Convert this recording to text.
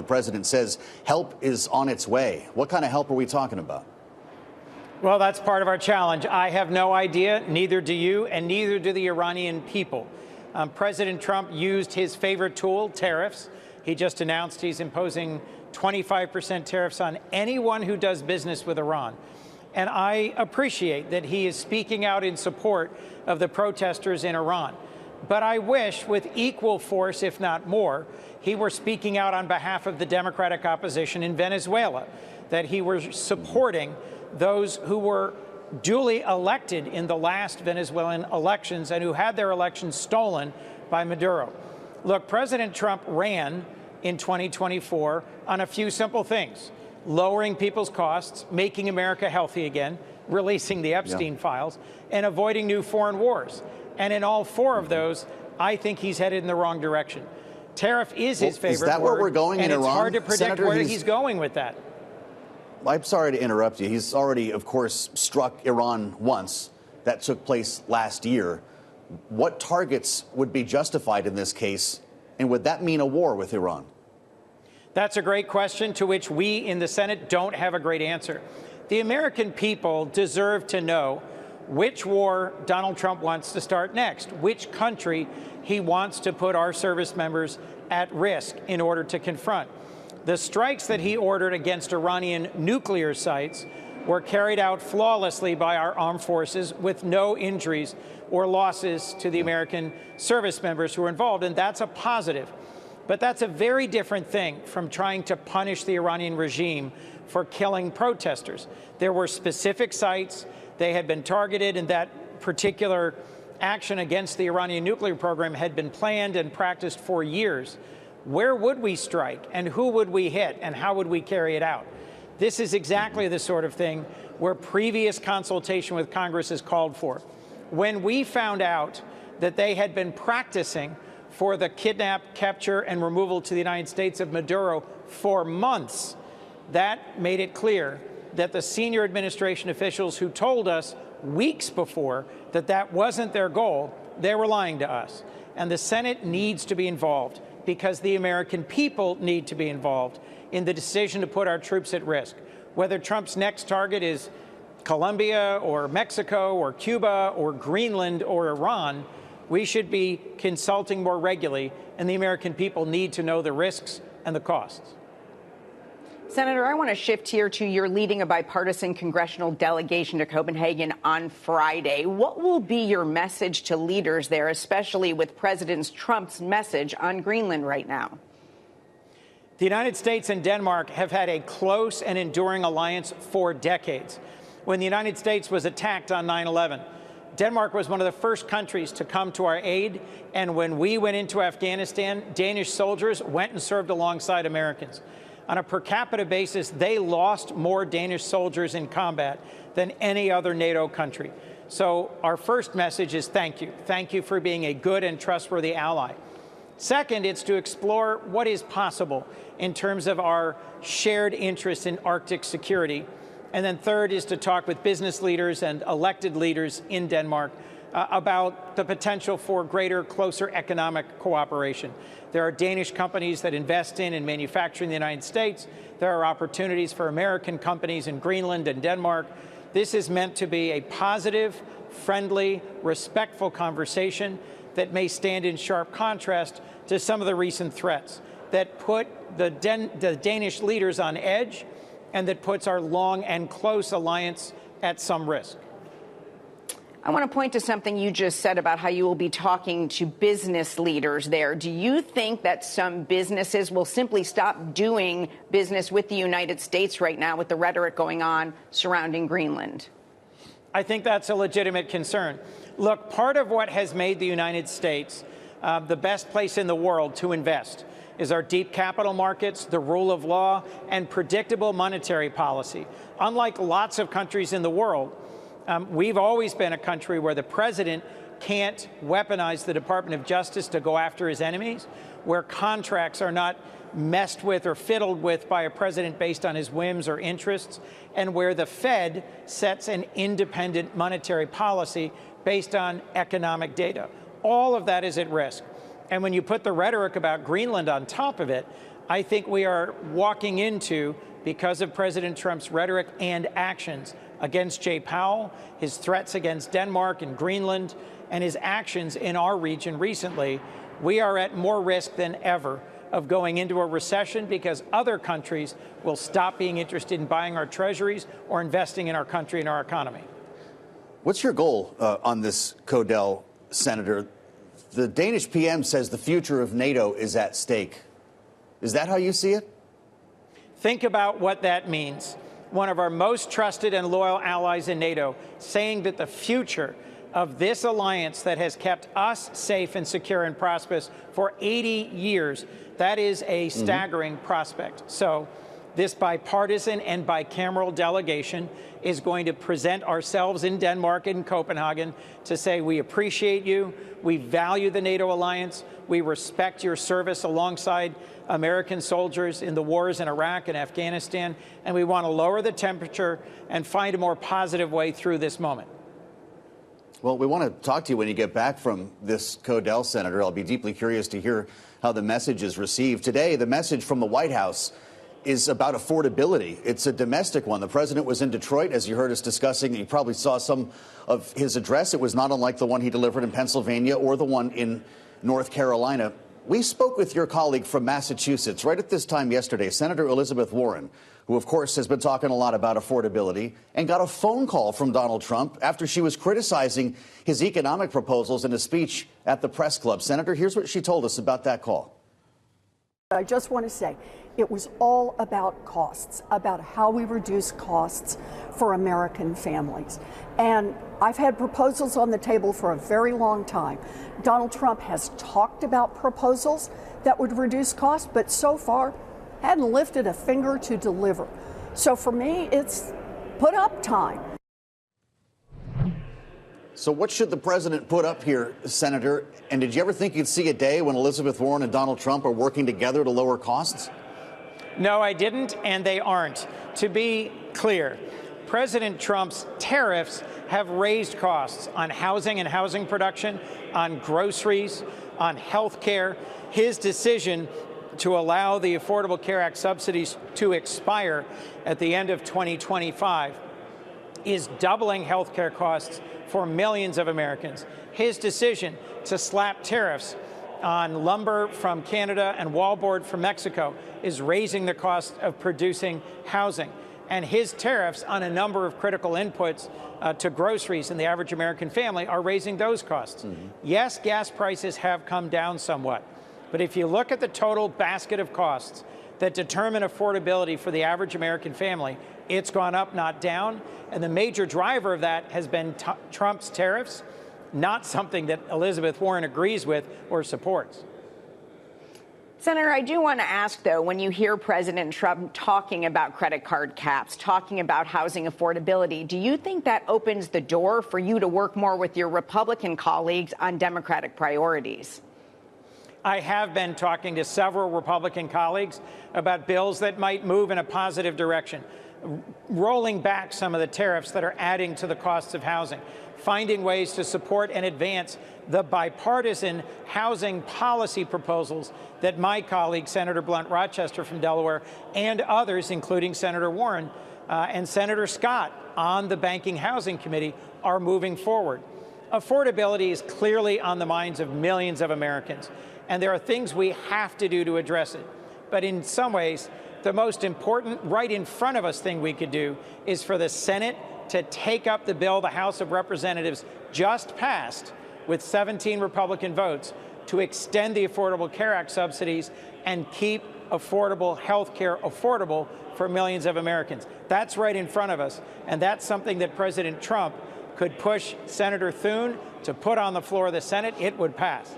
president says help is on its way. What kind of help are we talking about? Well, that's part of our challenge. I have no idea, neither do you, and neither do the Iranian people. President Trump used his favorite tool, tariffs. He just announced he's imposing 25% tariffs on anyone who does business with Iran. And I appreciate that he is speaking out in support of the protesters in Iran. But I wish, with equal force, if not more, he were speaking out on behalf of the democratic opposition in Venezuela, that he were supporting those who were duly elected in the last Venezuelan elections and who had their elections stolen by Maduro. Look, President Trump ran in 2024 on a few simple things: lowering people's costs, making America healthy again, releasing the Epstein files, and avoiding new foreign wars. And in all four of those, I think he's headed in the wrong direction. Tariff is his favorite word. Is that where we're going in Iran? And it's hard to predict Senator, where he's going with that. I'm sorry to interrupt you. He's already, of course, struck Iran once. That took place last year. What targets would be justified in this case, and would that mean a war with Iran? That's a great question to which we in the Senate don't have a great answer. The American people deserve to know which war Donald Trump wants to start next, which country he wants to put our service members at risk in order to confront. The strikes that he ordered against Iranian nuclear sites were carried out flawlessly by our armed forces with no injuries or losses to the American service members who were involved, and that's a positive. But that's a very different thing from trying to punish the Iranian regime for killing protesters. There were specific sites, they had been targeted, and that particular action against the Iranian nuclear program had been planned and practiced for years. Where would we strike, and who would we hit, and how would we carry it out? This is exactly the sort of thing where previous consultation with Congress is called for. When we found out that they had been practicing for the kidnap, capture, and removal to the United States of Maduro for months, that made it clear that the senior administration officials who told us weeks before that that wasn't their goal, they were lying to us. And the Senate needs to be involved, because the American people need to be involved in the decision to put our troops at risk. Whether Trump's next target is Colombia or Mexico or Cuba or Greenland or Iran, we should be consulting more regularly, and the American people need to know the risks and the costs. Senator, I want to shift here to your leading a bipartisan congressional delegation to Copenhagen on Friday. What will be your message to leaders there, especially with President Trump's message on Greenland right now? The United States and Denmark have had a close and enduring alliance for decades. When the United States was attacked on 9/11, Denmark was one of the first countries to come to our aid, and when we went into Afghanistan, Danish soldiers went and served alongside Americans. On a per capita basis, they lost more Danish soldiers in combat than any other NATO country. So our first message is thank you. Thank you for being a good and trustworthy ally. Second, it's to explore what is possible in terms of our shared interest in Arctic security. And then third is to talk with business leaders and elected leaders in Denmark about the potential for greater, closer economic cooperation. There are Danish companies that invest in and manufacture in the United States. There are opportunities for American companies in Greenland and Denmark. This is meant to be a positive, friendly, respectful conversation that may stand in sharp contrast to some of the recent threats that put the Danish leaders on edge and that puts our long and close alliance at some risk. I want to point to something you just said about how you will be talking to business leaders there. Do you think that some businesses will simply stop doing business with the United States right now with the rhetoric going on surrounding Greenland? I think that's a legitimate concern. Look, part of what has made the United States the best place in the world to invest is our deep capital markets, the rule of law, and predictable monetary policy. Unlike lots of countries in the world, we've always been a country where the president can't weaponize the Department of Justice to go after his enemies, where contracts are not messed with or fiddled with by a president based on his whims or interests, and where the Fed sets an independent monetary policy based on economic data. All of that is at risk. And when you put the rhetoric about Greenland on top of it, I think we are walking into, because of President Trump's rhetoric and actions against Jay Powell, his threats against Denmark and Greenland, and his actions in our region recently, we are at more risk than ever of going into a recession because other countries will stop being interested in buying our treasuries or investing in our country and our economy. What's your goal on this, Codell, Senator? The Danish PM says the future of NATO is at stake. Is that how you see it? Think about what that means. One of our most trusted and loyal allies in NATO saying that the future of this alliance that has kept us safe and secure and prosperous for 80 years, that is a staggering prospect. So this bipartisan and bicameral delegation is going to present ourselves in Denmark and Copenhagen to say we appreciate you, we value the NATO alliance, we respect your service alongside American soldiers in the wars in Iraq and Afghanistan, and we want to lower the temperature and find a more positive way through this moment. Well, we want to talk to you when you get back from this, Codell, Senator. I'll be deeply curious to hear how the message is received. Today, the message from the White House is about affordability. It's a domestic one. The president was in Detroit, as you heard us discussing. You probably saw some of his address. It was not unlike the one he delivered in Pennsylvania or the one in North Carolina. We spoke with your colleague from Massachusetts right at this time yesterday, Senator Elizabeth Warren, who, of course, has been talking a lot about affordability, and got a phone call from Donald Trump after she was criticizing his economic proposals in a speech at the press club. Senator, here's what she told us about that call. I just want to say it was all about costs, about how we reduce costs for American families. And I've had proposals on the table for a very long time. Donald Trump has talked about proposals that would reduce costs, but so far hadn't lifted a finger to deliver. So for me, it's put up time. So what should the president put up here, Senator? And did you ever think you'd see a day when Elizabeth Warren and Donald Trump are working together to lower costs? No, I didn't, and they aren't. To be clear, President Trump's tariffs have raised costs on housing and housing production, on groceries, on health care. His decision to allow the Affordable Care Act subsidies to expire at the end of 2025 is doubling health care costs for millions of Americans. His decision to slap tariffs on lumber from Canada and wallboard from Mexico is raising the cost of producing housing. And his tariffs on a number of critical inputs to groceries in the average American family are raising those costs. Yes, gas prices have come down somewhat. But if you look at the total basket of costs that determine affordability for the average American family, it's gone up, not down. And the major driver of that has been Trump's tariffs, not something that Elizabeth Warren agrees with or supports. Senator, I do want to ask, though, when you hear President Trump talking about credit card caps, talking about housing affordability, do you think that opens the door for you to work more with your Republican colleagues on Democratic priorities? I have been talking to several Republican colleagues about bills that might move in a positive direction, rolling back some of the tariffs that are adding to the costs of housing, finding ways to support and advance the bipartisan housing policy proposals that my colleague, Senator Blunt Rochester from Delaware, and others, including Senator Warren and Senator Scott on the Banking Housing Committee, are moving forward. Affordability is clearly on the minds of millions of Americans, and there are things we have to do to address it. But in some ways, the most important, right in front of us thing we could do is for the Senate to take up the bill the House of Representatives just passed with 17 Republican votes to extend the Affordable Care Act subsidies and keep affordable health care affordable for millions of Americans. That's right in front of us, and that's something that President Trump could push Senator Thune to put on the floor of the Senate. It would pass.